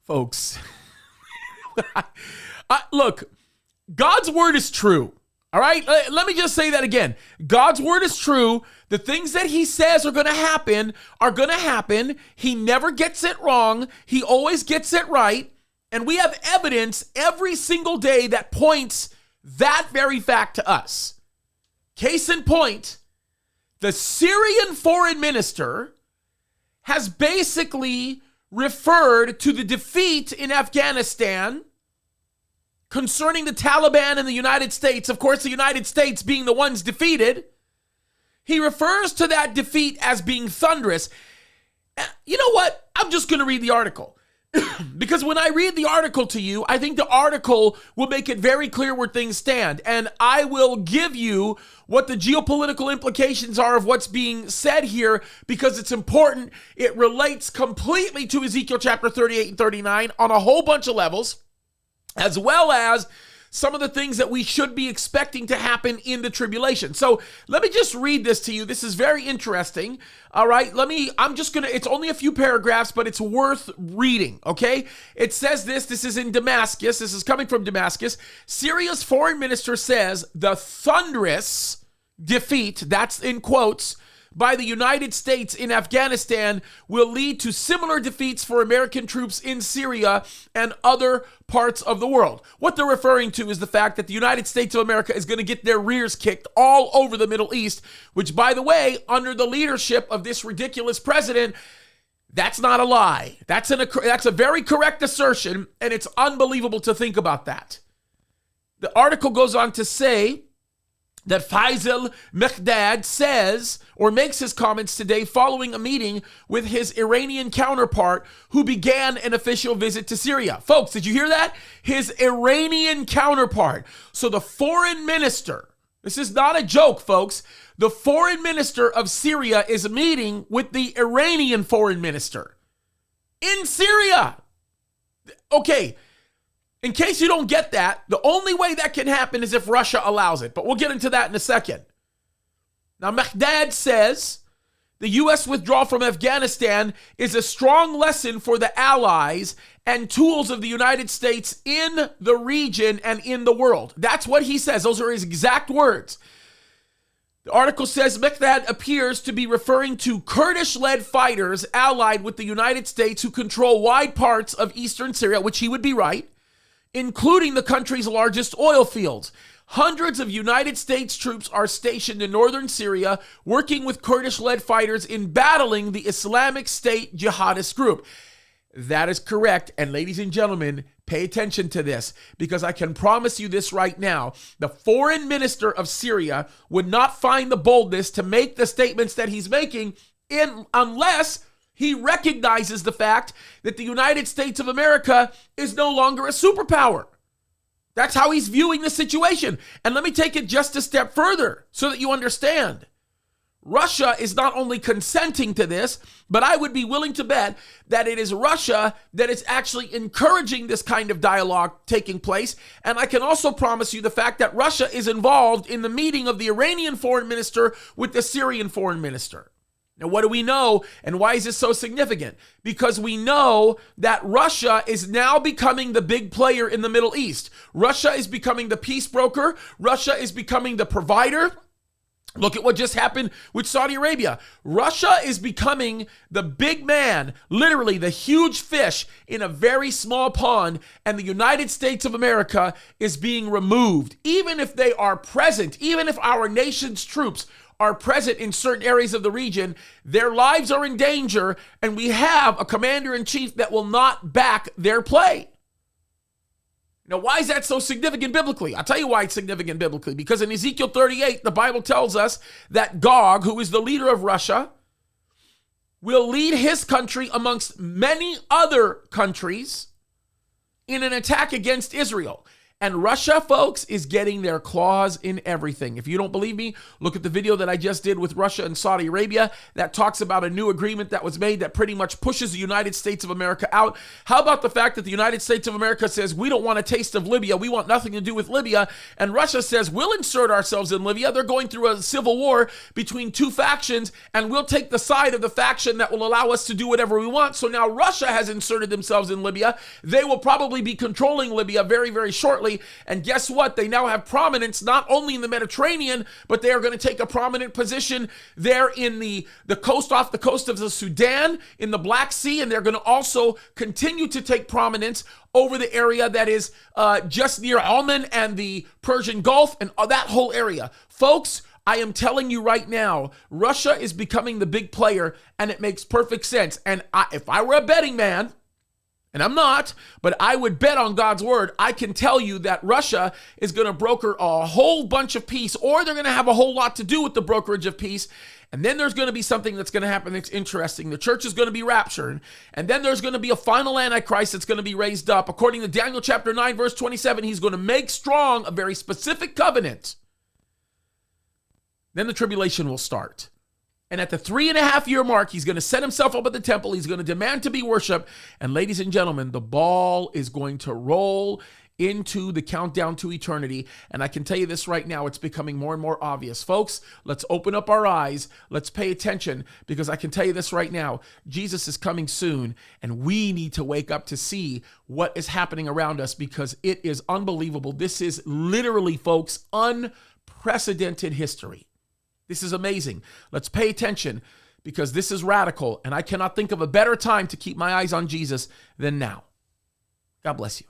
folks. Look, God's word is true. All right, let me just say that again. God's word is true. The things that he says are going to happen are going to happen. He never gets it wrong. He always gets it right. And we have evidence every single day that points that very fact to us. Case in point, the Syrian foreign minister has basically referred to the defeat in Afghanistan concerning the Taliban and the United States, of course, the United States being the ones defeated. He refers to that defeat as being thunderous. You know what? I'm just going to read the article. Because when I read the article to you, I think the article will make it very clear where things stand. And I will give you what the geopolitical implications are of what's being said here, because it's important. It relates completely to Ezekiel chapter 38 and 39 on a whole bunch of levels, as well as some of the things that we should be expecting to happen in the tribulation. So let me just read this to you. This is very interesting. All right, it's only a few paragraphs, but it's worth reading, okay? It says this is in Damascus. This is coming from Damascus. Syria's foreign minister says the thunderous defeat, that's in quotes, by the United States in Afghanistan will lead to similar defeats for American troops in Syria and other parts of the world. What they're referring to is the fact that the United States of America is going to get their rears kicked all over the Middle East, which, by the way, under the leadership of this ridiculous president, that's not a lie. That's a very correct assertion, and it's unbelievable to think about that. The article goes on to say that Faisal Mekdad says or makes his comments today following a meeting with his Iranian counterpart who began an official visit to Syria. Folks, did you hear that? His Iranian counterpart. So the foreign minister, this is not a joke, folks. The foreign minister of Syria is meeting with the Iranian foreign minister in Syria. Okay. In case you don't get that, the only way that can happen is if Russia allows it. But we'll get into that in a second. Now, Mekdad says the U.S. withdrawal from Afghanistan is a strong lesson for the allies and tools of the United States in the region and in the world. That's what he says. Those are his exact words. The article says Mekdad appears to be referring to Kurdish-led fighters allied with the United States who control wide parts of eastern Syria, which he would be right, including the country's largest oil fields. Hundreds of United States troops are stationed in northern Syria, working with Kurdish-led fighters in battling the Islamic State jihadist group. That is correct. And ladies and gentlemen, pay attention to this, because I can promise you this right now. The foreign minister of Syria would not find the boldness to make the statements that he's making unless he recognizes the fact that the United States of America is no longer a superpower. That's how he's viewing the situation. And let me take it just a step further so that you understand. Russia is not only consenting to this, but I would be willing to bet that it is Russia that is actually encouraging this kind of dialogue taking place. And I can also promise you the fact that Russia is involved in the meeting of the Iranian foreign minister with the Syrian foreign minister. Now, what do we know, and why is this so significant? Because we know that Russia is now becoming the big player in the Middle East. Russia is becoming the peace broker. Russia is becoming the provider. Look at what just happened with Saudi Arabia. Russia is becoming the big man, literally the huge fish in a very small pond, and the United States of America is being removed. Even if they are present, even if our nation's troops are present in certain areas of the region, their lives are in danger, and we have a commander-in-chief that will not back their play. Now, why is that so significant biblically? I'll tell you why it's significant biblically. Because in Ezekiel 38, the Bible tells us that Gog, who is the leader of Russia, will lead his country amongst many other countries in an attack against Israel. And Russia, folks, is getting their claws in everything. If you don't believe me, look at the video that I just did with Russia and Saudi Arabia that talks about a new agreement that was made that pretty much pushes the United States of America out. How about the fact that the United States of America says, we don't want a taste of Libya, we want nothing to do with Libya, and Russia says, we'll insert ourselves in Libya. They're going through a civil war between two factions, and we'll take the side of the faction that will allow us to do whatever we want. So now Russia has inserted themselves in Libya. They will probably be controlling Libya very, very shortly. And guess what? They now have prominence not only in the Mediterranean, but they are going to take a prominent position there in the coast, off the coast of the Sudan, in the Black Sea, and they're going to also continue to take prominence over the area that is just near Oman and the Persian Gulf and that whole area. Folks, I am telling you right now, Russia is becoming the big player, and it makes perfect sense. And if I were a betting man, and I'm not, but I would bet on God's word, I can tell you that Russia is going to broker a whole bunch of peace, or they're going to have a whole lot to do with the brokerage of peace. And then there's going to be something that's going to happen that's interesting. The church is going to be raptured. And then there's going to be a final Antichrist that's going to be raised up. According to Daniel chapter 9, verse 27, he's going to make strong a very specific covenant. Then the tribulation will start. And at the 3.5-year mark, he's going to set himself up at the temple. He's going to demand to be worshiped. And ladies and gentlemen, the ball is going to roll into the countdown to eternity. And I can tell you this right now, it's becoming more and more obvious. Folks, let's open up our eyes. Let's pay attention, because I can tell you this right now, Jesus is coming soon, and we need to wake up to see what is happening around us, because it is unbelievable. This is literally, folks, unprecedented history. This is amazing. Let's pay attention, because this is radical, and I cannot think of a better time to keep my eyes on Jesus than now. God bless you.